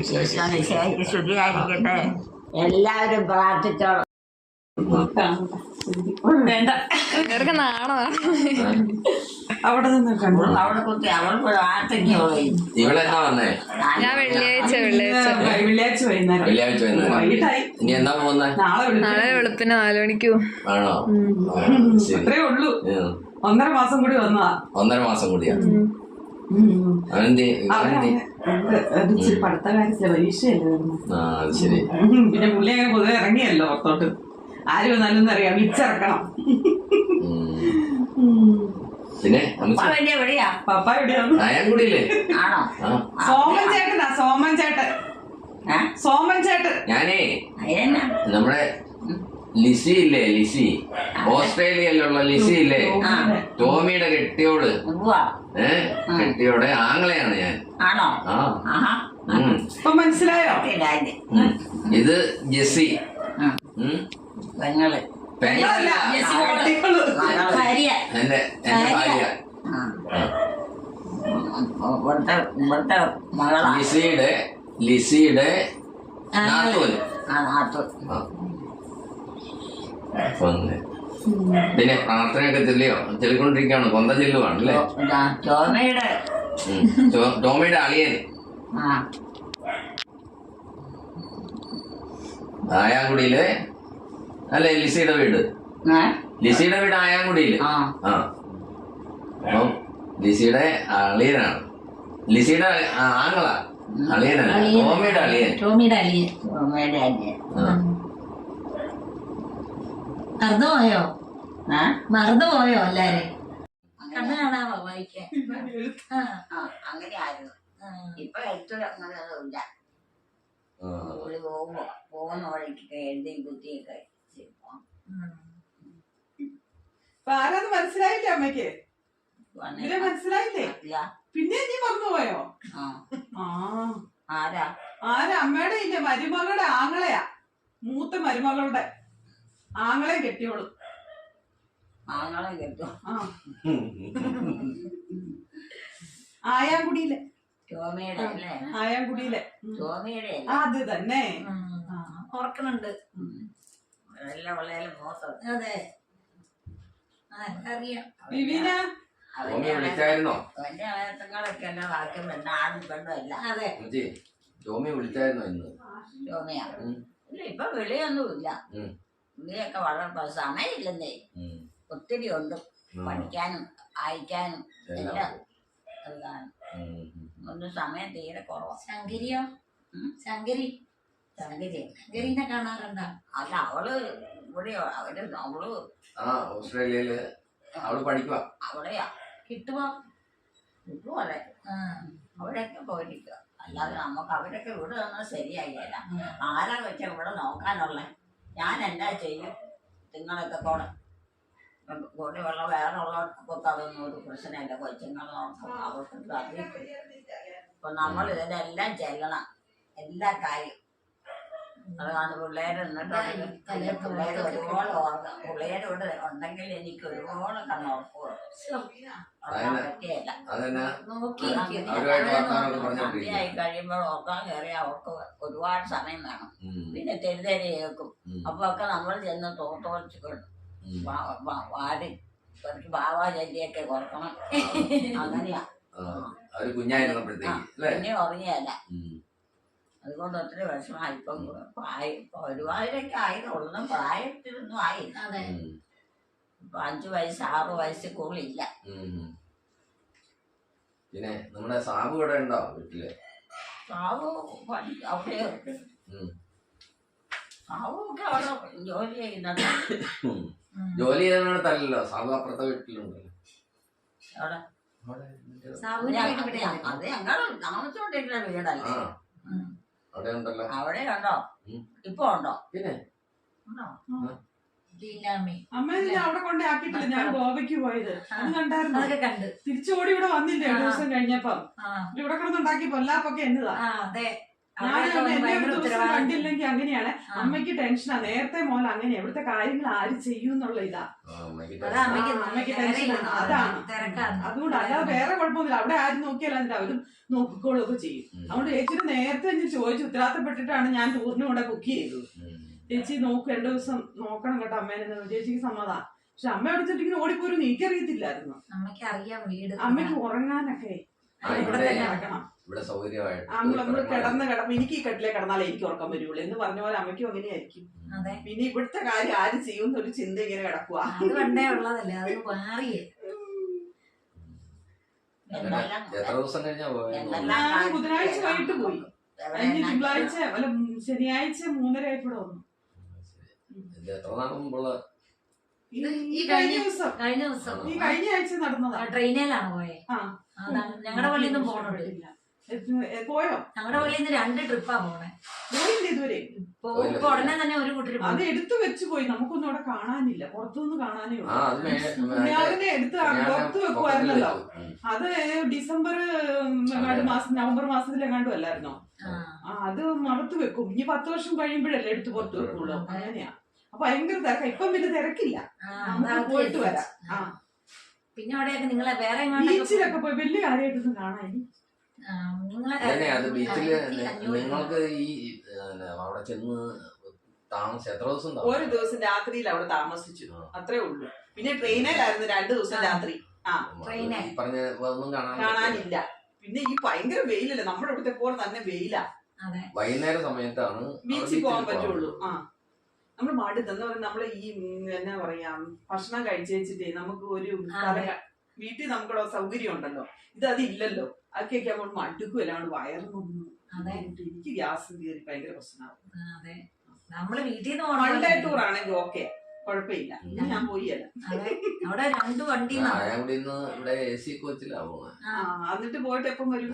ശരിയായിരിക്കട്ടെ. എല്ലാവരും പ്രാർത്ഥിച്ചോളാം. വേണ്ട നാണോ അവിടെ നിന്ന് അവിടെ കുത്തി അവൾ പ്രാർത്ഥിച്ചോളൂ. ഇവളെന്നാ വന്നേ? ഞാൻ വെള്ളിയാഴ്ച വെള്ളിയാഴ്ച വൈകുന്നേരം വെള്ളിയാഴ്ച വൈകുന്നേരം. വൈകിട്ടായി. ഇനി എന്നാ പോകുന്നേ? നാളെ വെളുപ്പിന് 4 മണിക്ക് പോകും. ആണോ? ശരി. അത്രേ ഉള്ളൂ. 1.5 മാസം കൂടി വന്നതാ. 1.5 മാസം കൂടിയാ. പഠിത്ത കാര്യത്തില് പരീക്ഷയല്ലേ. ശരി. പിന്നെ പുള്ളി അങ്ങനെ പൊതുവെ ഇറങ്ങിയല്ലോ പുറത്തോട്ട്. ആര് വന്നാലും അറിയാം വിളിച്ചിറക്കണം. പിന്നെ എവിടെയാ? പപ്പ എവിടെയാണ്? നായൻകുടിയില്ലേ? ആണോ? സോമൻ ചേട്ടനാ. സോമൻ ചേട്ടൻ. ഞാനേ അതെന്നാ നമ്മുടെ ലിസി ഇല്ലേ? ലിസി, ഓസ്ട്രേലിയയിലുള്ള ലിസി ഇല്ലേ? ടോമിയുടെ കെട്ടിയോട്. കെട്ടിയോടെ ആങ്ങളെയാണ് ഞാൻ. ആണോ? ഇപ്പൊ മനസ്സിലായോ? ഇത് ജെസ്സി. പെങ്ങള്. പെങ്ങളല്ല, എന്റെ ഭാര്യ. ലിസിയുടെ നാത്തൂന്. പിന്നെ പ്രാർത്ഥനയൊക്കെ ചെല്ലിക്കൊണ്ടിരിക്കുകയാണ്. കൊന്ത ചെല്ലുവാണ് അല്ലേ? ടോമിയുടെ അളിയൻ ആയാങ്കുടിയില് അല്ലേ? ലിസിയുടെ വീട്. ലിസിയുടെ വീട് ആയാങ്കുടിയില്. അപ്പം ലിസിയുടെ അളിയനാണ്. ലിസിയുടെ ആങ്ങള അളിയനല്ല, ടോമിയുടെ അളിയൻ. മറന്നുപോയോ എല്ലാരും? കണ്ണനാണാവോ വായിക്കാൻ? അങ്ങനെ ആയിരുന്നു. ഇപ്പൊ എഴുത്തൊരു അങ്ങനെ ഇല്ല. പോകുന്ന വഴിക്കൊക്കെ എഴുതി ബുദ്ധിയൊക്കെ. ആരാന്ന് മനസ്സിലായില്ലേ അമ്മയ്ക്ക്? മനസ്സിലായില്ലേ? പിന്നെ നീ മറന്നുപോയോ? ആരാ? അമ്മയുടെ ഇല്ല, മരുമകളുടെ ആങ്ങളെയാ. മൂത്ത മരുമകളുടെ ആങ്ങളെ കെട്ടിയോളൂ. ആങ്ങളെ കെട്ടോ? ആയാങ്കുടിയിലെ. ആയാങ്കുടിയിലെ അത് തന്നെ ഓർക്കണുണ്ട്. എല്ലാം വളരെ മോശം. അതെ അറിയാം. വിളിച്ചായിരുന്നോ? അവന്റെ ആയത്തങ്ങളൊക്കെ എല്ലാം വാക്യം പെണ്ണ ആണും പെണ്ണും അല്ല. അതെ. ടോമി വിളിച്ചായിരുന്നോ ഇന്ന്? ടോമിയാ? ഇല്ല, ഇപ്പൊ വിളിയൊന്നുമില്ല. വിളിയൊക്കെ വളരെ സമയമില്ലെന്നേ. ഒത്തിരി ഉണ്ട് പഠിക്കാനും വായിക്കാനും എല്ലാം. ഒന്നും സമയം തീരെ കുറവാ. ശങ്കരിയോ? ശങ്കരിനെ കാണാറുണ്ടോ? അല്ല, അവള് ഇവിടെ അവള് ഓസ്ട്രേലിയയില് അവള് പഠിക്കുക. അവിടെയാ. കിട്ടുമോ? കിട്ടുമല്ലേ? അവിടെയൊക്കെ പോയിരിക്കുക. അല്ലാതെ നമുക്ക് അവരൊക്കെ ഇവിടെ തന്നാൽ ശരിയായില്ല. ആരാ വെച്ചാൽ ഇവിടെ നോക്കാനുള്ള? ഞാൻ എന്നാ ചെയ്യും? നിങ്ങളൊക്കെ കൂടെ ഉള്ള വേറെ ഉള്ളവർക്കൊക്കെ അതൊന്നും ഒരു പ്രശ്നമില്ല. കൊച്ചുങ്ങൾ നോക്കും, അവർക്ക് അറിയിക്കും. അപ്പൊ നമ്മൾ ഇതിനെല്ലാം ചെല്ലണം, എല്ലാ കാര്യം. അതാണ് പിള്ളേര് എന്നിട്ടുണ്ടെങ്കിൽ പിള്ളേര് ഒരുപാട് ഓർക്കാം. പിള്ളേരോട് ഉണ്ടെങ്കിൽ എനിക്ക് ഒരുപാട് കണ്ണോർക്കുക പറ്റിയല്ല. സന്ധ്യയായി കഴിയുമ്പോൾ ഓർക്കാൻ കയറി അവർക്ക് ഒരുപാട് സമയം വേണം. പിന്നെ തെരുതേരി കേൾക്കും. അപ്പൊ ഒക്കെ നമ്മൾ ചെന്ന് തോർത്തോളിച്ച് കിട്ടും. വാടി കുറച്ച് ഭാവാചല്യൊക്കെ കുറക്കണം. അങ്ങനെയാ. പിന്നെ ഉറങ്ങിയല്ല. അതുകൊണ്ട് ഒത്തിരി വിഷമായി. ഇപ്പം ഒരുപാടിലൊക്കെ ആയതൊന്നും പ്രായത്തിലൊന്നും ആയില്ല. ഇപ്പൊ 5 വയസ്സ് 6 വയസ്സ് കൂടുതലില്ല. പിന്നെ നമ്മുടെ സാബു ഇവിടെ ഉണ്ടോ വീട്ടില്? സാബു അവിടെ സാബുക്കെ അവിടെ ജോലി ചെയ്യുന്നത്. ജോലി ചെയ്യുന്നിടത്തല്ലോ, സാബു അപ്പുറത്തെ വീട്ടിലുണ്ടല്ലോ. അവിടെ അത് ഞങ്ങൾ താമസിച്ചോണ്ടിരിക്കുന്ന വീടല്ലേ. അവിടെ ഉണ്ടല്ലോ. അവിടെ ഉണ്ടോ? ഇപ്പൊ ഉണ്ടോ? പിന്നെ അമ്മ അവിടെ കൊണ്ടേ ആക്കിയിട്ടില്ല. ഞാൻ ഗോവയ്ക്ക് പോയത് അത് കണ്ടായിരുന്നു. കണ്ട് തിരിച്ചോടി ഇവിടെ വന്നില്ലേ 2 ദിവസം കഴിഞ്ഞപ്പം. ഇവിടെ കിടന്നുണ്ടാക്കി പൊല്ലാപ്പൊക്കെ എന്നതാ. അതെ. എന്നെ ഒരു ദിവസം കണ്ടില്ലെങ്കിൽ അങ്ങനെയാണ്. അമ്മയ്ക്ക് ടെൻഷനാ. നേരത്തെ മോൻ അങ്ങനെ ഇവിടുത്തെ കാര്യങ്ങൾ ആര് ചെയ്യും എന്നുള്ള ഇതാ. അമ്മയ്ക്ക് ടെൻഷനാണ്. അതാണ്. അതുകൊണ്ട് അല്ലാതെ വേറെ കുഴപ്പമൊന്നുമില്ല. അവിടെ ആരും നോക്കിയാലും അതിന്റെ അവരും നോക്കിക്കോളൊക്കെ ചെയ്യും. അതുകൊണ്ട് ചേച്ചിയുടെ നേരത്തെ ഞാൻ ചോദിച്ചു ഉത്തരവാദിത്തപ്പെട്ടിട്ടാണ് ഞാൻ ടൂറിന് കൂടെ കുക്ക് ചെയ്തത്. ചേച്ചി നോക്ക് 2 ദിവസം നോക്കണം കേട്ടോ അമ്മേനെ. ചേച്ചിക്ക് സമ്മതം. പക്ഷെ അമ്മ അവിടെ ചെട്ടിങ്ങനെ ഓടിപ്പോരും എനിക്കറിയത്തില്ലായിരുന്നു. അമ്മയ്ക്ക് ഉറങ്ങാനൊക്കെ കിടക്കണം. നമ്മള് കിടന്ന് എനിക്ക് ഈ കട്ടിലേ കിടന്നാലേ എനിക്ക് ഉറക്കം വരുള്ളൂ എന്ന് പറഞ്ഞ പോലെ അമ്മയ്ക്കും അങ്ങനെയായിരിക്കും. പിന്നെ ഇവിടുത്തെ കാര്യം ആര് ചെയ്യുന്ന ഒരു ചിന്ത ഇങ്ങനെ കിടക്കുക. ബുധനാഴ്ച വൈകിട്ട് പോയി. കഴിഞ്ഞ തിങ്കളാഴ്ച അല്ല ശനിയാഴ്ച 3:30 ആയപ്പോഴേ വന്നു. ഈ കഴിഞ്ഞ ആഴ്ച നടന്നതാ. ട്രെയിനിലാണ് പോയെ. ഞങ്ങളുടെ പള്ളിയിൽ നിന്നും പോകണില്ല. പോയോ? ഞങ്ങളുടെ പള്ളിയിൽ നിന്ന് 2 ട്രിപ്പാ പോണേ. പോയില്ല ഇതുവരെ. ഇപ്പൊ ഉടനെ തന്നെ ഒരു കൂട്ടർ അത് എടുത്തു വെച്ച് പോയി. നമുക്കൊന്നും അവിടെ കാണാനില്ല. പുറത്തുനിന്ന് കാണാനേ ഉള്ളൂ. അതിനെ എടുത്ത് പുറത്ത് വെക്കുമായിരുന്നല്ലോ. അത് ഡിസംബർ നവംബർ മാസത്തിലെങ്ങാണ്ടും അല്ലായിരുന്നോ? അത് മറത്ത് വെക്കും. ഇനി 10 വർഷം കഴിയുമ്പോഴല്ലേ എടുത്ത് പുറത്ത് വെക്കുള്ളൂ. അങ്ങനെയാ. അപ്പൊ ഭയങ്കര തിരക്കാ. ഇപ്പം വലിയ തിരക്കില്ല. പോയിട്ട് വരാം. പിന്നെ അവിടെയൊക്കെ നിങ്ങളെ വേറെ ബീച്ചിലൊക്കെ പോയി വലിയ കാര്യമായിട്ടൊന്നും കാണാൻ. അത് ബീച്ചില് നിങ്ങൾക്ക് ഈ അവിടെ ചെന്ന് താമസിച്ചു എത്ര ദിവസം? ഒരു ദിവസം രാത്രിയിൽ അവിടെ താമസിച്ചു. അത്രേ ഉള്ളൂ. പിന്നെ ട്രെയിനിലായിരുന്നു 2 ദിവസം രാത്രി. പറഞ്ഞ ഒന്നും കാണാനില്ല. പിന്നെ ഈ ഭയങ്കര വെയിലല്ലേ. നമ്മുടെ ഇവിടുത്തെ പോലെ തന്നെ വെയിലാ. വൈകുന്നേര സമയത്താണ് ബീച്ചിൽ പോകാൻ പറ്റുള്ളൂ. നമ്മൾ മടുത്തെന്ന് പറയുന്നത് നമ്മള് ഈ എന്നാ പറയാ ഭക്ഷണം കഴിച്ചു വെച്ചിട്ടേ നമുക്ക് ഒരു വീട്ടിൽ നമുക്കുള്ള സൗകര്യം ഉണ്ടല്ലോ. അതില്ലല്ലോ. അതൊക്കെ നമ്മൾ മടുക്കും. അല്ലാണ്ട് വയറിനൊന്നും. എനിക്ക് ഗ്യാസ് കയറി ഭയങ്കര പ്രശ്നമാകും. നമ്മള് വീട്ടിൽ വൺ ഡേ ടൂർ ആണെങ്കിൽ ഓക്കെ, കുഴപ്പമില്ല. ഞാൻ പോയില്ല. അവിടെ 2 വണ്ടി എന്നിട്ട് പോയിട്ട് എപ്പം വരും?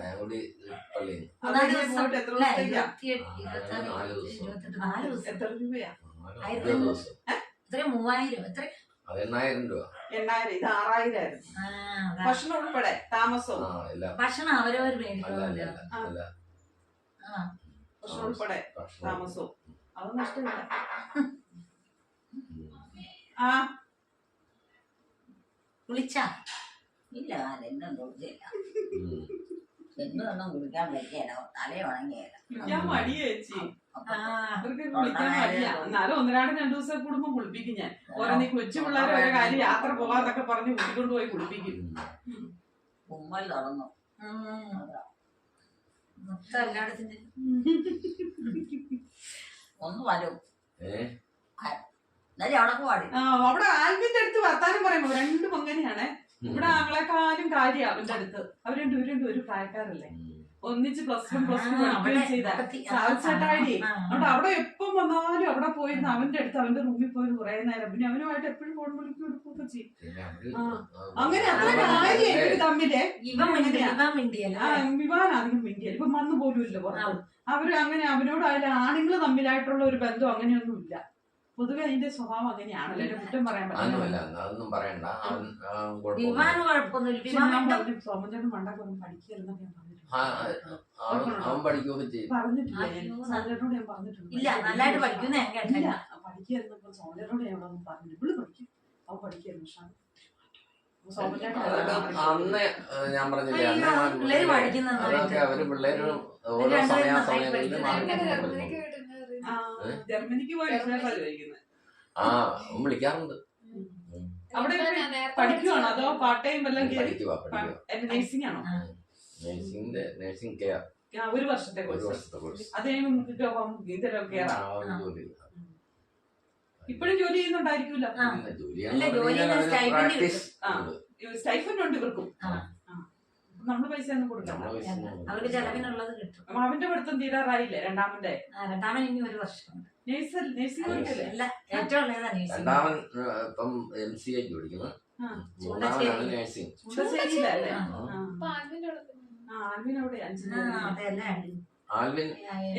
പോയിട്ട് എത്ര എത്ര രൂപയാ? 3000 എത്ര? 8,000 രൂപ. 8,000. ഇത് 6,000 ആയിരുന്നു. ഭക്ഷണം ഉൾപ്പെടെ താമസവും. ഭക്ഷണം അവരവർ മേടിക്കും. ഭക്ഷണം ഉൾപ്പെടെ താമസവും. അത് നഷ്ടമില്ല. വിളിച്ചാ ഇല്ല. അതെന്നും കുടിച്ചില്ല. എന്നും കുടിക്കാൻ പറ്റിയല്ല. തല ഉണങ്ങിയല്ല. കുളിക്കാൻ മടിയാ ചേച്ചി. അവർക്ക് കുളിക്കാൻ മടിയാ. എന്നാലും 1-2 ദിവസം കൂടുമ്പോ കുളിപ്പിക്കും ഞാൻ. ഓരോ കൊച്ചു പിള്ളേരെ ഓരോ കാര്യം യാത്ര പോകാന്നൊക്കെ പറഞ്ഞ് കൂട്ടിക്കൊണ്ട് പോയി കുളിപ്പിക്കും. ഉമ്മൽ തുറന്നു. എല്ലായിടത്തിന്റെ ഒന്ന് വരും. എന്നാലും അവിടെ പാടി. അവിടെ ആൽവിന്റെ അടുത്ത് വർത്താനം പറയുമ്പോ 2 അങ്ങനെയാണ്. ഇവിടെ ആങ്ങളെക്കാളും കാര്യം അവന്റെ അടുത്ത്. അവർ രണ്ടുപേരും ഒരു പ്രായക്കാരല്ലേ. ഒന്നിച്ച് +1 പഠിക്കുകയും ചെയ്ത സാധിച്ചേട്ടായി. അതുകൊണ്ട് അവിടെ എപ്പം വന്നാലും അവിടെ പോയിരുന്ന അവന്റെ അടുത്ത് അവന്റെ റൂമിൽ പോയി കുറെ നേരം. പിന്നെ അവനുമായിട്ട് എപ്പോഴും ഫോൺ വിളിക്കും എടുക്കുകയൊക്കെ ചെയ്യും. അങ്ങനെ അത്ര കാര്യം എനിക്ക് തമ്മില്. വിവാൻ അധികം മിണ്ടിയല്ല. ഇപ്പൊ വന്നു പോലും ഇല്ല പുറത്ത്. അവര് അങ്ങനെ അവനോട് അതിൽ ആണുങ്ങൾ തമ്മിലായിട്ടുള്ള ഒരു ബന്ധം അങ്ങനെയൊന്നും ഇല്ല. പൊതുവെ അതിന്റെ സ്വഭാവം അങ്ങനെയാണല്ലോ. എന്റെ കുറ്റം പറയാൻ പറ്റില്ല. സോമചേട്ടൻ പണ്ടൊക്കെ പഠിക്കരുന്നൊക്കെ ഞാൻ പറഞ്ഞിട്ടില്ല. സോമചേട്ടനോട് ഞാൻ പറഞ്ഞിട്ടുണ്ട് പഠിക്കരുന്നപ്പോ. സോമചേട്ടനോട് ഞാൻ പറഞ്ഞിട്ട് പുള്ളി പഠിക്കും. അവൻ പഠിക്കായിരുന്നു. അന്ന് ഞാൻ പറഞ്ഞില്ലേ അതൊക്കെ അവര് പിള്ളേര് ഓരോ സമയാസമയങ്ങളിൽ ജർമ്മനിക്ക് പോയി വിളിക്കാറുണ്ട്. അവിടെ പഠിക്കുവാണോ അതോ പാർട്ട് ടൈം എല്ലാം? നഴ്സിംഗ് ആണോ? നഴ്സിംഗ് കെയർ 1 വർഷത്തെ കോഴ്സ്. അത് ഇപ്പോഴും ജോലി ചെയ്യുന്നുണ്ടായിരിക്കുമല്ലോ. സ്റ്റൈഫൻഡ് ഉണ്ട് ഇവർക്കും. നമ്മള് പൈസ ഒന്നും കൊടുക്കണം. അവർക്ക് ചെലവിനുള്ളത് കിട്ടും. അവന്റെ പഠിത്തം തീരാറായില്ലേ? രണ്ടാമൻ ഇനി 1 വർഷം. ഏറ്റവും രണ്ടാമൻ ഇപ്പം MCA പഠിക്കുന്നു. മൂന്നാമനാണ് നഴ്സിംഗ്. ആൽവിൻ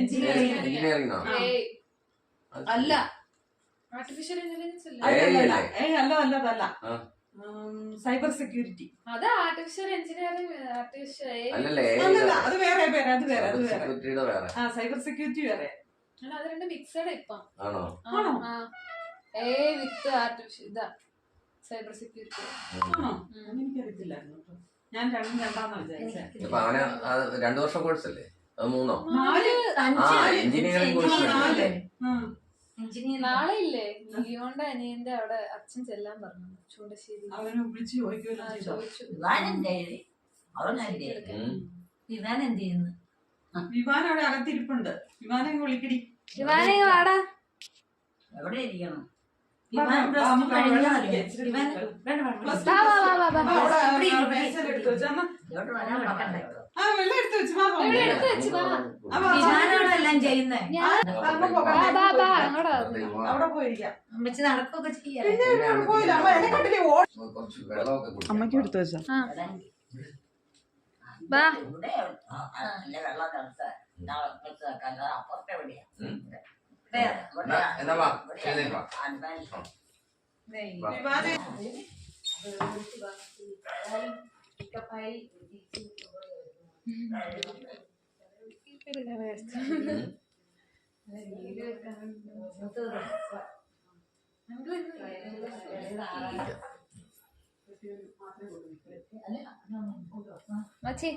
എഞ്ചിനീയറിംഗ് അല്ല. ആർട്ടിഫിഷ്യൽ ഇന്റലിജൻസ് അല്ല. Cyber security. അത് ആർട്ടിഫിഷ്യൽ എഞ്ചിനീയറിംഗ് അല്ലല്ലേ അല്ലല്ല, അത് വേറെ വേറെ അത് വേറെ അത് വേറെ. സെക്യൂരിറ്റിയുടെ വേറെ ആ സൈബർ സെക്യൂരിറ്റി വേറെ അത് രണ്ട് മിക്സഡ് ഇപ്പം. ആണോ? വിത്ത് ആർട്ടിഫിഷ്യൽ ഇതാ സൈബർ സെക്യൂരിറ്റി. ആണോ? എനിക്കറിയത്തില്ലായിരുന്നു കേട്ടോ. ഞാൻ രണ്ടാന്ന് വിചാരിച്ചേ. അപ്പൊ അവന് 2 വർഷം കോഴ്സ് അല്ലേ? അത് 3 എഞ്ചിനീയറിംഗ് കോഴ്സ്. നാളെ ഇല്ലേ ലിയോന്റെ അനിയന്റെ അവിടെ അച്ഛൻ ചെല്ലാൻ പറഞ്ഞു ചൂണ്ടശ്ശേരി. അവനെ വിളിച്ച് ചോദിക്കുമല്ലോ. ചോദിച്ചു ഇവാൻ എന്ത് ചെയ്യുന്നു? വിവാൻ അവിടെ അകത്തിരിപ്പുണ്ട്. വിവാനെ വിളിക്കടി. ഇവാനെ വാടാ. എവിടെ ഇരിക്കണം? ഇവാൻ പ്ലസ് ടു കഴിഞ്ഞതല്ലേ? ഇവാൻ വാ വാ വാ വാ വാ. എടുത്തു വെച്ചാ ഇങ്ങോട്ട് വരാൻ നടക്കണ്ടേ? ആ വെള്ളം എടുത്തു വെച്ച് ഇവിടെ എടുത്ത് വെച്ച് വാ. ഇവാനോടെല്ലാം ചെയ്യുന്നേ. അവിടെ പോയിരിക്കാം. അമ്മച്ചി നടക്കൊക്കെ ചെയ്യാം. പോയില്ല. അമ്മ എന്നെ കണ്ടില്ലേ? കുറച്ച് വെള്ളമൊക്കെ കുടിക്കാം. അമ്മയ്ക്ക് എടുത്തു വെച്ചാ വാ. ഇവിടെ നല്ല വെള്ളം തണുത്ത് വെക്കാൻ അപ്പുറത്തെ എവിടെയാ? എന്നാ വാ, എഴുന്നേറ്റ് വാ. വിവാനെ മച്ചി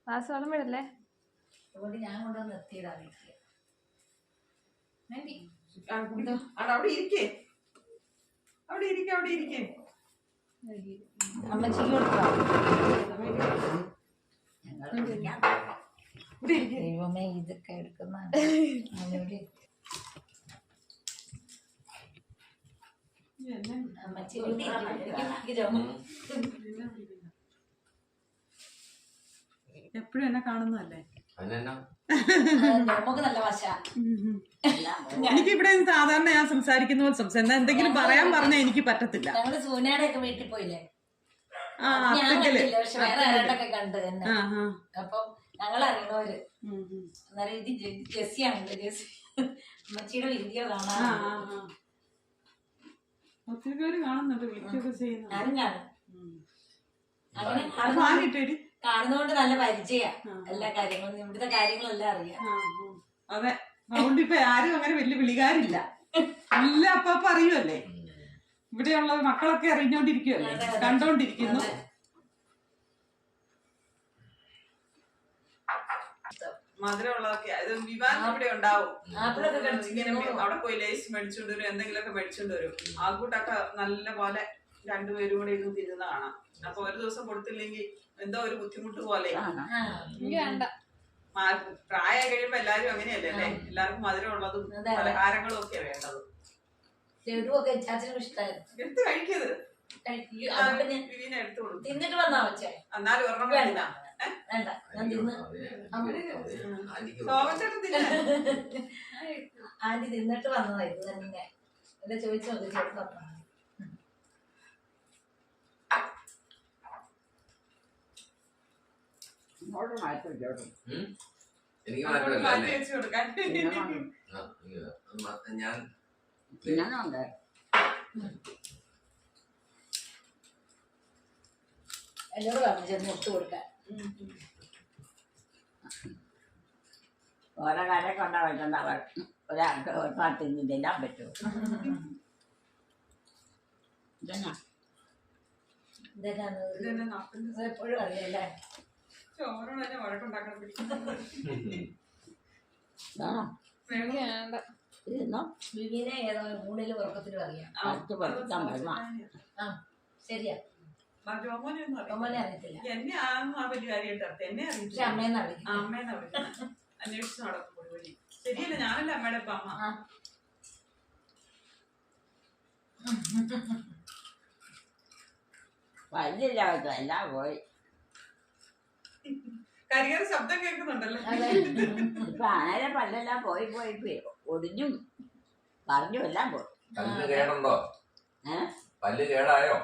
ക്ലാസ് വളം വിടല്ലേ? ഞാൻ കൊണ്ടുവന്ന് നിർത്തിയതാണ്. അവിടെ ഇരിക്കേ. അവിടെ ഇരിക്കേ. അവിടെ ഇരിക്കേ. അമ്മച്ചിക്ക് കൊടുക്കാം. ദൈവമേ ഇതൊക്കെ എടുക്കുന്ന അമ്മച്ചി എപ്പോഴും എന്നെ കാണുന്നതല്ലേ? നമുക്ക് നല്ല വശ. എനിക്കിവിടെ സാധാരണ ഞാൻ സംസാരിക്കുന്ന പോലെ സംസാരിക്കുന്ന എന്തെങ്കിലും പറയാൻ പറഞ്ഞാൽ എനിക്ക് പറ്റത്തില്ല. ഞങ്ങള് സൂനയുടെ ഒക്കെ വീട്ടിൽ പോയില്ലേ? ആ ഞാൻ കണ്ടില്ല, പക്ഷെ വേറെ ആരാട്ടൊക്കെ കണ്ട് തന്നെ. ആ ആ അപ്പം ഞങ്ങൾ അറിയണവര് അന്നേരം ഇത് ജെസ്സിയാണല്ലോ. ജെസ്സി അമ്മച്ചിയുടെ വീഡിയോ കാണാൻ ഒത്തിരി പേര് കാണുന്നുണ്ട്, വിളിക്കുകയൊക്കെ ചെയ്യുന്നുണ്ട്. ഞാനും കാണും. അങ്ങനെ കാണുന്നോണ്ട് നല്ല പരിചയ എല്ലാ കാര്യങ്ങളും, ഇവിടുത്തെ കാര്യങ്ങളെല്ലാം അറിയാം. അതെ, അതുകൊണ്ട് ഇപ്പൊ ആരും അങ്ങനെ വലിയ വിളികാരില്ല. എല്ലാം അപ്പൊ അറിയുമല്ലേ. ഇവിടെയുള്ള മക്കളൊക്കെ അറിഞ്ഞോണ്ടിരിക്കുവല്ലേ, കണ്ടോണ്ടിരിക്കുന്നു. മധുരമുള്ളതൊക്കെ അത് വിവാൻ ഇവിടെ ഉണ്ടാവും. ഇങ്ങനെ അവിടെ പോയി ലേസ് മേടിച്ചോണ്ട് വരും, എന്തെങ്കിലുമൊക്കെ മേടിച്ചോണ്ട് വരും. ആ കൂട്ടൊക്കെ നല്ല പോലെ രണ്ടുപേരും കൂടെ ഇരുന്ന് തിരുന്ന കാണാം. അപ്പൊ ഒരു ദിവസം കൊടുത്തില്ലെങ്കിൽ എന്തോ ഒരു ബുദ്ധിമുട്ട് പോലെ. പ്രായം കഴിയുമ്പോ എല്ലാരും അങ്ങനെയല്ലേ അല്ലേ? എല്ലാവർക്കും മധുരമുള്ളതും പലഹാരങ്ങളും ഒക്കെ വേണ്ടത്. എടുത്ത് കഴിക്കത് എടുത്തു കൊടുക്കും. തിന്നിട്ട് വന്നാ വെച്ചേ. എന്നാലും ഒരെണ്ണം വേണ്ട. വേണ്ട, ഞാൻ തിന്ന്. ആന്റി തിന്നിട്ട് വന്നതാ. ഇത് തന്നെ എന്നെ ചോദിച്ചു നോക്കി ചേർത്ത്. എനിക്ക് മാറ്റമില്ല. ഞാൻ തിന്നാനുണ്ട്. എന്നോട് പറഞ്ഞു ചെന്ന് മുട്ട് കൊടുക്കാൻ. ഓരോ കാര്യം കൊണ്ടാ പറ്റണ്ട. ഒരാൾക്ക് ഒരു പാട്ട് തിന്നാൻ പറ്റുമോ? ഇതെന്നാ എപ്പോഴും അറിയാല്ലേ. ചോറോട് തന്നെ വഴക്കുണ്ടാക്കാൻ ഇതെന്നോ വിവിനെ ഏതോ മൂന്നില് ഉറക്കത്തിലും അറിയാം. അടുത്ത് പറിക്കാൻ വരുന്ന ആ ശരിയാ. ഒമ്മനെ അറിയത്തില്ല, എന്നെ ആണെന്ന് ആ വലിയ കാര്യമായിട്ട് അർത്ഥം. എന്നെ പക്ഷെ അറിയില്ല. അമ്മയെന്ന് അറിയില്ല. അമ്മേനെ അറിയില്ല. അന്വേഷിച്ച് നടക്കും വഴി. ശരിയല്ല, ഞാനല്ല അമ്മയുടെ ഇപ്പൊ അമ്മ. വലിയ എല്ലാം പോയി. കരികറി ശബ്ദം കേൾക്കുന്നുണ്ടല്ലോ. ഇപ്പൊ ആരെ പല്ലെല്ലാം പോയി പോയി ഒടിഞ്ഞും പറഞ്ഞും എല്ലാം പോയി. പല്ല് കേടുണ്ടോ? പല്ല് കേടായോ?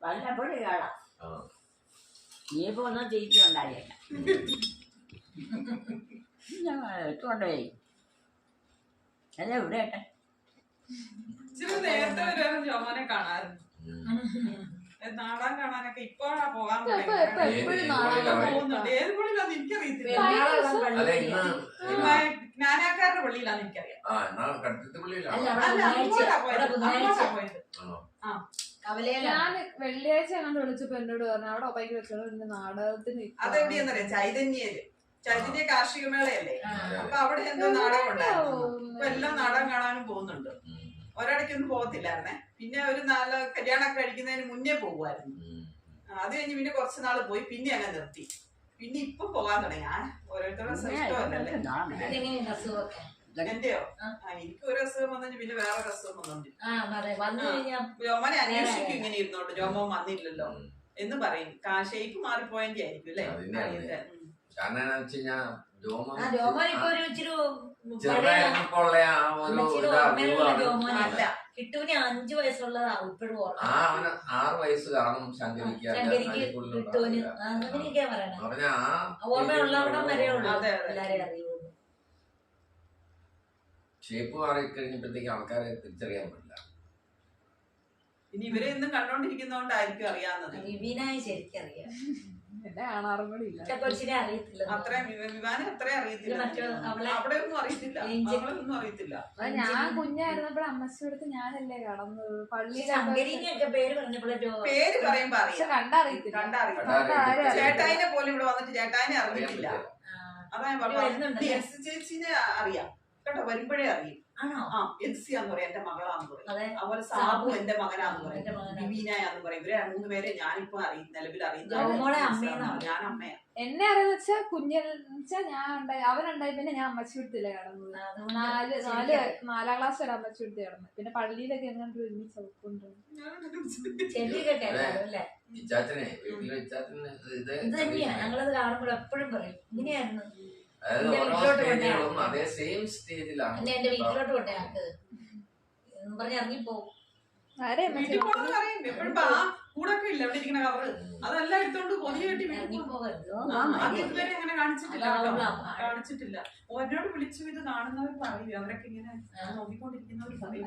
വല്ലപ്പോഴും കേടാം. ഇനിയിപ്പോ ഒന്നും തിരിച്ചുണ്ടായില്ല. ഇട്ടുകൊണ്ടുപോയി അല്ല ഇവിടെ ഏട്ടെ ഇച്ചിരി നേരത്തെ വരുവാനും ജോമോനെ കാണാറുണ്ട്. നാടകം കാണാനൊക്കെ ഇപ്പോഴാ പോകാൻ എപ്പോഴും പോകുന്നുണ്ട്. ഏത് പള്ളിയിലാന്ന് എനിക്കറിയത്തില്ല. ജ്ഞാനാക്കാരുടെ പള്ളിയിലാന്ന് എനിക്കറിയാം. അല്ല, അങ്ങോട്ടാ പോയത്. ഞാൻ വെള്ളിയാഴ്ച അങ്ങോട്ട് വിളിച്ചപ്പോ എന്നോട് പറഞ്ഞു അവിടെ ഒപ്പയ്ക്ക് വെച്ചോണ്ട് നാടകത്തിന്. അതെവിടെയാന്നറിയാം, ചൈതന്യ കാർഷിക മേളയല്ലേ, അപ്പൊ അവിടെ എന്തോ നാടകം ഉണ്ടായിരുന്നു. ഇപ്പൊ എല്ലാം നാടകം കാണാനും പോകുന്നുണ്ട്. ഒരിടയ്ക്കൊന്നും പോകത്തില്ലായിരുന്നേ. പിന്നെ ഒരു നാല് കല്യാണമൊക്കെ കഴിക്കുന്നതിന് മുന്നേ പോകുമായിരുന്നു. അത് കഴിഞ്ഞ് പിന്നെ കുറച്ച് നാള് പോയി, പിന്നെ അങ്ങനെ നിർത്തി. പിന്നെ ഇപ്പൊ പോകാൻ തുടങ്ങി. ഓരോരുത്തരുടെ ഇഷ്ടമല്ലല്ലേ. എന്റെയോ എനിക്ക് ഒരു അസുഖം വന്നു, പിന്നെ വേറെ അസുഖം വന്നോണ്ടില്ല. ജോമോനെ അന്വേഷിക്കും ഇങ്ങനെ ഇരുന്നോണ്ട്, ജോമോൻ വന്നില്ലല്ലോ എന്ന് പറയും. ഷേപ്പ് മാറിപ്പോയെങ്കിൽ ആയിരിക്കും അല്ലേ. കിട്ടുവിന് 5 വയസ്സുള്ളതാ ഇപ്പോഴും. 6 വയസ്സ് കാണും ശങ്കരിക്ക്. കിട്ടുവിന് അങ്ങനെയൊക്കെയാ പറയണേ. ഓർമ്മയുള്ളവിടം വരെ ഉള്ളൂ എല്ലാരെയും അറിയുള്ളൂ. ഷേപ്പ് മാറി കഴിഞ്ഞപ്പോഴത്തേക്ക് ആൾക്കാരെ തിരിച്ചറിയാൻ പറ്റില്ല. ഇനി ഇവരെ ഒന്നും കണ്ടോണ്ടിരിക്കുന്നോണ്ടായിരിക്കും അറിയാവുന്നത്. വിവീനായി ശരിക്കറിയാം. എന്നെ കാണാറും കൂടി ഇല്ല. അറിയത്തില്ല. വിവാനെ അത്രേ അറിയത്തില്ല. അവിടെ ഒന്നും അറിയത്തില്ല, ഒന്നും അറിയത്തില്ല. ഞാൻ കുഞ്ഞായിരുന്നപ്പോഴും അമ്മച്ചടുത്ത് ഞാനല്ലേ കടന്നത് പള്ളിയിൽ. പേര് പറയുമ്പോ കണ്ടറിയത്തില്ല. കണ്ടറിയില്ല. ചേട്ടായിനെ പോലും ഇവിടെ വന്നിട്ട് ചേട്ടായിനെ അറിഞ്ഞിട്ടില്ല. അതാ ഞാൻ പറഞ്ഞു. ചേച്ചിനെ അറിയാം കേട്ടോ, വരുമ്പോഴേ അറിയും. എൻസിയാന്ന് പറയാം, എന്റെ മകളാന്ന് പറയും. അതുപോലെ സാബു എന്റെ മകനാന്ന് പറയും, വിവീനാന്ന് പറയും. ഇവരെ 3 പേരെ ഞാനിപ്പോ നിലവിൽ അറിയുന്ന. ഞാൻ അമ്മയാ. എന്നെ അറിയാന്ന് വെച്ചാ കുഞ്ഞെച്ചാ ഞാൻ ഉണ്ടായി, അവനുണ്ടായി. പിന്നെ ഞാൻ അമ്മച്ചി വീട്ടിലേ കിടന്നത്. 4 ക്ലാസ് വരെ അമ്മച്ചി വീട്ടിൽ കിടന്നത്. പിന്നെ പള്ളിയിലൊക്കെ എങ്ങോട്ട് ഒരുമിച്ച് ചവിട്ടുണ്ട്. ഞങ്ങളത് കാണുമ്പോൾ എപ്പോഴും പറയും ഇങ്ങനെയായിരുന്നു. അതേ സെയിം സ്റ്റേജിലാണ്. എന്റെ വീട്ടിലോട്ട് കൊണ്ടേ പറഞ്ഞ് ഇറങ്ങിപ്പോവും. വീട്ടിൽ പോണെന്ന് പറയും എപ്പോഴും. കൂടൊക്കെ ഇല്ല അവിടെ ഇരിക്കണ കവറ്, അതെല്ലാം എടുത്തോണ്ട് പൊതി കെട്ടി ഇതുവരെ അങ്ങനെ കാണിച്ചിട്ടില്ല. ഓരോട് വിളിച്ചു ഇത് കാണുന്നവർ പറയും, അവരൊക്കെ ഇങ്ങനെ നോക്കിക്കൊണ്ടിരിക്കുന്നവർ പറയും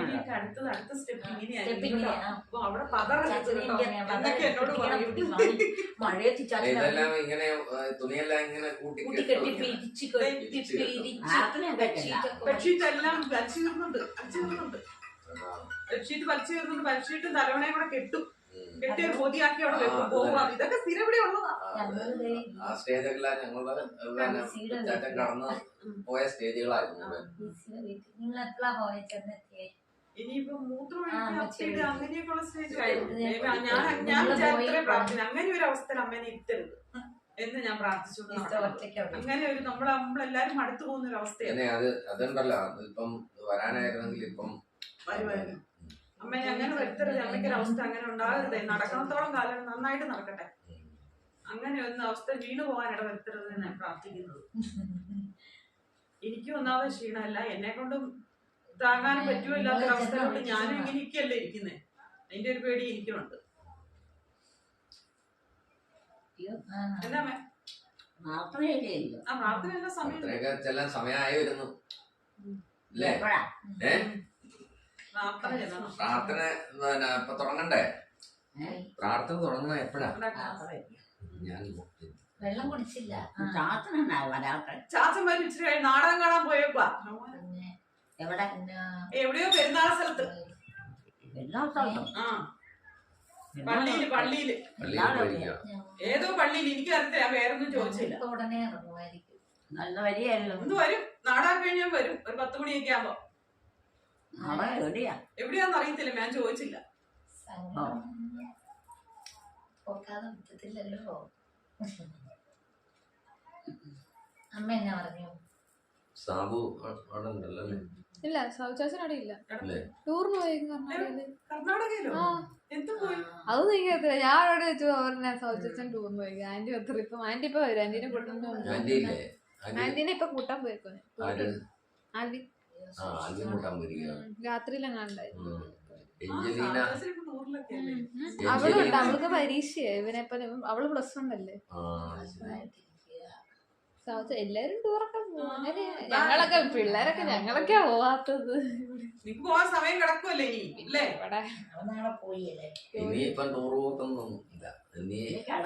ഇനിയൊക്കെ അടുത്ത സ്റ്റെപ്പ് ഇങ്ങനെയായിരിക്കും. അപ്പൊ അവിടെ പതറൊക്കെ എന്നോട് പറയും. ഇതെല്ലാം ഇങ്ങനെ തുണിയെല്ലാം ഇങ്ങനെ ബെഡ്ഷീറ്റ് എല്ലാം വലിച്ചു തീർന്നുണ്ട്. ബെഡ്ഷീറ്റ് വലിച്ചു തീർന്നുണ്ട്. ബെഡ്ഷീറ്റും തലവണയും കൂടെ കെട്ടും, കെട്ടി പൊതിയാക്കി അവിടെ വെക്കും, പോവാ. ഇതൊക്കെ സ്ഥിരം ഇവിടെ ഉള്ളതാ. ആ സ്റ്റേജെല്ലാം ഞങ്ങളുടെ ചാറ്റൻ കടന്ന് പോയ സ്റ്റേജുകളായിരുന്നു. ഇനിയിപ്പോ മൂത്രം അങ്ങനെയൊക്കെയുള്ള സ്റ്റേജ് ഞാൻ വിചാരിച്ചേ പ്രാർത്ഥന അങ്ങനെ ഒരു അവസ്ഥയിൽ അമ്മേനെ ഇട്ടരുത് എന്ന് ഞാൻ പ്രാർത്ഥിച്ചു. അങ്ങനെ ഒരു നമ്മളെല്ലാരും അടുത്തു പോകുന്ന ഒരു അവസ്ഥയാണ്. അതുണ്ടല്ലോ, ഇപ്പം വരാനായിരുന്നെങ്കിൽ ഇപ്പം വരുമായിരുന്നു. അമ്മേനെ അങ്ങനെ വരുത്തരുത്. അമ്മയ്ക്കൊരു അവസ്ഥ അങ്ങനെ ഉണ്ടാകരുത്. നടക്കണത്തോളം കാലം നന്നായിട്ട് നടക്കട്ടെ. അങ്ങനെ ഒന്നും അവസ്ഥ വീണു പോകാൻ ഇട വരുത്തരുത് ഞാൻ പ്രാർത്ഥിക്കുന്നത്. എനിക്ക് ഒന്നാമത് ക്ഷീണമല്ല, എന്നെ കൊണ്ടും താങ്ങാനും പറ്റുമോ ഇല്ലാത്തൊരവസ്ഥയിലോട്ട് ഞാനും ഇങ്ങനെയൊക്കെയല്ലേ ഇരിക്കുന്നേ. അതിന്റെ ഒരു പേടി എനിക്കുണ്ട്. എന്നാ പ്രാർത്ഥന എല്ലാ സമയം സമയമായി വരുന്നു അല്ലേ? പ്രാർത്ഥന ഇപ്പൊ തുടങ്ങണ്ടേ? പ്രാർത്ഥന തുടങ്ങണ എപ്പോഴാ? ഞാൻ വെള്ളം കുടിച്ചില്ല. ചാച്ചന്മാര് ഇച്ചിരി നാടകം കാണാൻ പോയേപ്പാ. എവിടെയോ പെരുന്നാൾ സ്ഥലത്ത്. പള്ളിയില് ഏതോ പള്ളിയിൽ എനിക്ക് അറിയത്തില്ല, വേറൊന്നും ചോദിച്ചില്ല. ഉടനെ ഇറങ്ങുമായിരിക്കും. നല്ല വരികയല്ലോ. ഒന്ന് വരും, നാടകം കഴിഞ്ഞാൽ വരും. ഒരു 10 മണിയൊക്കെ ആവുമ്പോ. എവിടെയാന്ന് അറിയത്തില്ല, ഞാൻ ചോദിച്ചില്ല. അമ്മ എന്നാ പറഞ്ഞു? സാബു അവിടെ ഉണ്ടല്ലോ അല്ലേ? ഇല്ല, സൗചാച്ചൻ അവിടെ ഇല്ല. ടൂറിന് പോയി കർണാടകയിലോ? അത് നീക്കത്തില്ല. ഞാൻ അവിടെ വെച്ചു പറഞ്ഞ സൗചാച്ചൻ ടൂറിന് പോയി. ആന്റി ഒത്തിരി ഇപ്പം ആന്റി ഇപ്പൊ വരും. ആന്റീനെ കൂട്ടാൻ ആന്റീനെ ഇപ്പൊ കൂട്ടാൻ പോയേക്കോ. ആന്റി രാത്രിയിലെങ്ങാണ്ടായി. അവളുണ്ട്, അവൾക്ക് പരീക്ഷയാ. ഇവനെപ്പം അവള് +1 അല്ലേ. എല്ലാരും ടൂറൊക്കെ പോകും. അങ്ങനെ ഞങ്ങളൊക്കെയാ പോവാത്തത്. നിനക്ക് പോവാൻ സമയം കിടക്കുമല്ലേ ഇനി ഇല്ലേ? ഇവിടെ നാളെ പോയല്ലേ. ഇനിയിപ്പം ടൂർ പോക്കൊന്നും ഇല്ല.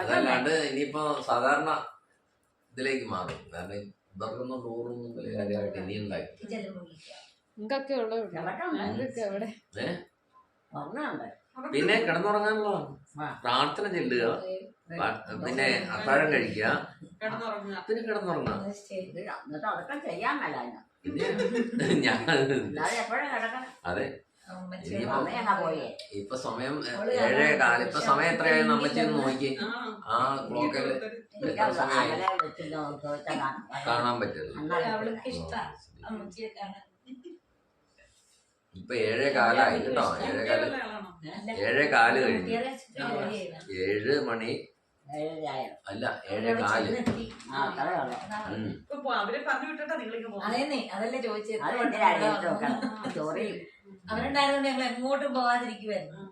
അതല്ലാണ്ട് ഇനിയിപ്പോ സാധാരണ ഇതിലേക്ക് മാറും. കാരണം ഇവർക്കൊന്നും ടൂറൊന്നും വലിയ കാര്യമായിട്ട് ഇനി ഉണ്ടായി. നിങ്ങൾക്കൊക്കെ ഉള്ളു ഞങ്ങൾക്കൊക്കെ എവിടെ. പിന്നെ കിടന്നുറങ്ങാനുള്ള പ്രാർത്ഥന ചെല്ലുക, പിന്നെ അത്താഴം കഴിക്കുക, കിടന്നുറങ്ങുക. പിന്നെ കിടന്നുറങ്ങാം. എന്നിട്ട് അതൊക്കെ ചെയ്യാൻ മേല. പിന്നെ ഞാൻ എപ്പോഴും കിടക്കണം. അതെ സമയം പോയേ. ഇപ്പൊ സമയം 7:15. ഇപ്പൊ സമയം എത്രയായി അമ്മച്ചി ഒന്ന് നോക്കി. ആ ക്ലോക്കില് അകലെ വെച്ചിട്ട് കാണാൻ പറ്റില്ല. അവൾക്ക് ഇഷ്ടം അമ്മച്ചിയെ കാണാൻ. ഇപ്പൊ 7:15 കേട്ടോ. 7:15 കഴിഞ്ഞു. 7 മണി അല്ല 7:15. ഇപ്പൊ അവരെ പറഞ്ഞു വിട്ടിട്ടാ നിങ്ങളിങ്ങ് പോകുന്നത്. അതേന്നേ അതല്ലേ ചോദിച്ചത്. ചോറിയും അവരുണ്ടായതുകൊണ്ട് ഞങ്ങൾ എങ്ങോട്ടും പോകാതിരിക്കുവായിരുന്നു.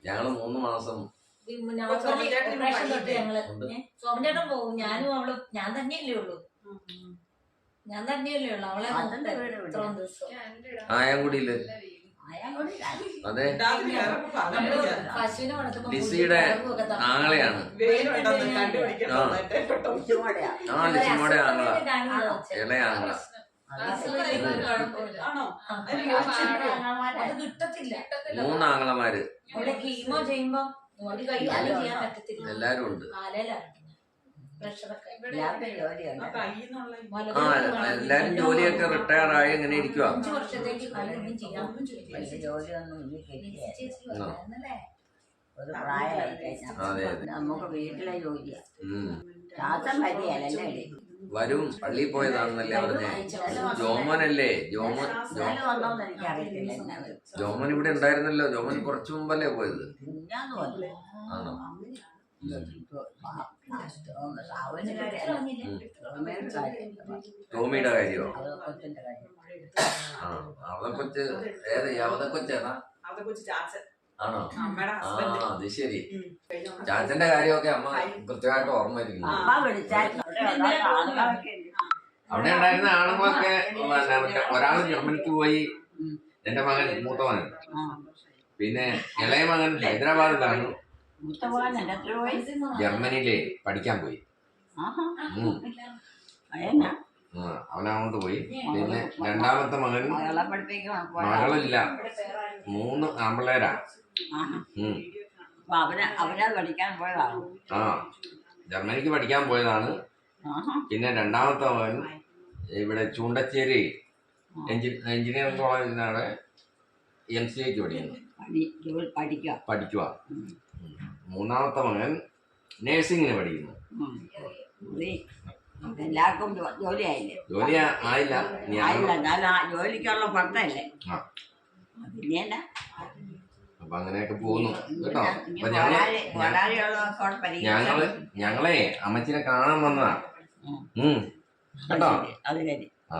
ഞങ്ങള് 3 മാസം ഓപ്പറേഷൻ തൊട്ട് ഞങ്ങള് സോമചേട്ടൻ പോകും. ഞാനും അവളും ഞാൻ തന്നെയല്ലേ ഉള്ളൂ. അവളെ ഇത്രയും ദിവസം ആയങ്കുടിയില്. അതെ പശുവിനെ വളർത്തുമ്പോ ലിസിയുടെ ആങ്ങളെയാണ്. ആ ലിസിമോടെ ആങ്ങള, ഇളയ ആങ്ങള. അത് കിട്ടത്തില്ല. 3 ആങ്ങളമാര്. അവിടെ കീമോ ചെയ്യുമ്പോ ഒരു കൈകാര്യം ചെയ്യാൻ പറ്റത്തില്ല. എല്ലാരും ഉണ്ട്. ആലയിലാണ് പ്രഷറൊക്കെ. ആ എല്ലാരും ജോലിയൊക്കെ റിട്ടയർ ആയി ഇങ്ങനെ ഇരിക്കുക. 5 വർഷത്തേക്ക് കൈയൊന്നും ചെയ്യാൻ ജോലിയൊന്നും ഒരു അതെ പ്രായമായി അതെ. നമുക്ക് വീട്ടിലെ ജോലിയാ. ശ്വാസം വരികയല്ലേ. വരും പള്ളിയിൽ പോയതാണെന്നല്ലേ പറഞ്ഞേ. ജോമനല്ലേ? വന്നോന്ന് എനിക്കറിയത്തില്ല. ജോമൻ ഇവിടെ ഉണ്ടായിരുന്നല്ലോ. ജോമൻ കുറച്ചു മുമ്പല്ലേ പോയത്? ആണോ? ടോമിയുടെ കാര്യമോ? ആ അവതക്കൊച്ച് ഏത് അവതക്കൊച്ചാണ്? ആണോ? ആ അത് ശരി. ചാച്ചന്റെ കാര്യമൊക്കെ അമ്മ കൃത്യമായിട്ട് ഓർമ്മയിരിക്കുന്നു. അവിടെ ഉണ്ടായിരുന്ന ആണുങ്ങളൊക്കെ ഒരാള് ജർമ്മനിക്ക് പോയി. എന്റെ മകൻ മൂത്ത മകൻ. പിന്നെ ഇളയ മകൻ ഹൈദരാബാദിലാണ്. ജർമ്മനിയിലെ പഠിക്കാൻ പോയി. അവനങ്ങോട്ട് പോയി. പിന്നെ രണ്ടാമത്തെ മകൻ മകളില്ല. 3 ആമ്പിള്ളേരാ. ആ ജർമ്മനിക്ക് പഠിക്കാൻ പോയതാണ്. പിന്നെ രണ്ടാമത്തെ മകൻ ഇവിടെ ചൂണ്ടച്ചേരി എഞ്ചിനീയറിംഗ് കോളേജിലാണ് MCAക്ക് പഠിക്കുക. മൂന്നാമത്തെ മകൻ നേഴ്സിംഗിന് പഠിക്കുന്നു. എല്ലാവർക്കും ജോലി ആയില്ലേ? ജോലി ആയില്ല. ജോലിക്കുള്ള പട്ടല്ലേ. പിന്നെ അപ്പൊ അങ്ങനെയൊക്കെ പോകുന്നു കേട്ടോ. അപ്പൊ ഞങ്ങളെ അമ്മച്ചിനെ കാണാൻ വന്നതാ കേട്ടോ. ആ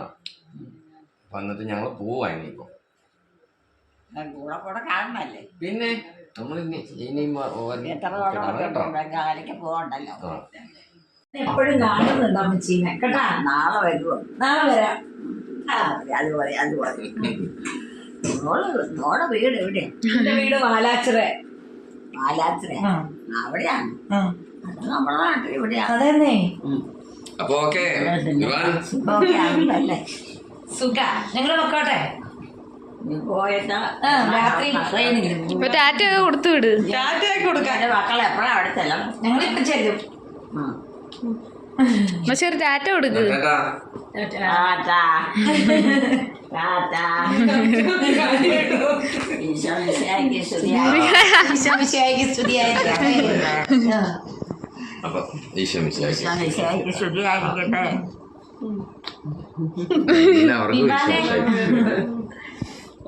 അപ്പൊ എന്നിട്ട് ഞങ്ങള് പോവാ ഇനിയിപ്പോ. കൂടെ കാണണല്ലേ. പിന്നെ നമ്മൾ ഇനിയും കാലയ്ക്ക് പോകണ്ടല്ലോ. എപ്പോഴും കാണുന്നുണ്ട് അമ്മച്ചീനെ കേട്ടാ. നാളെ വരുമോ? നാളെ വരാം. അതുപോലെ നോടെ വീട് എവിടെ? എന്റെ വീട് വാലാച്ചിറ. അവിടെയാണ്. അത് നമ്മുടെ നാട്ടിൽ ഇവിടെയാണ്. അതെന്നേ. അപ്പൊ ഓക്കെ സുഖമൊക്കെ സുഖ. ഞങ്ങള് വെക്കോട്ടെ. പോയിട്ട് രാത്രി ഇപ്പൊ ടാറ്റ കൊടുത്തു വിട്. എന്റെ മക്കളെ എപ്പോഴാ അവിടെ ചെല്ലണം? ഞങ്ങളിപ്പൊ ചെല്ലും. പക്ഷെ ഒരു ടാറ്റ കൊടുക്ക്.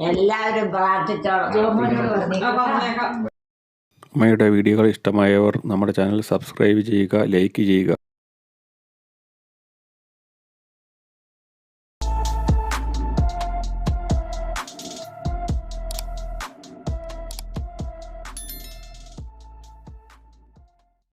എല്ലാവരും പ്രാർത്ഥിച്ചോളാം. അമ്മയുടെ വീഡിയോകൾ ഇഷ്ടമായവർ നമ്മുടെ ചാനൽ സബ്സ്ക്രൈബ് ചെയ്യുക, ലൈക്ക് ചെയ്യുക.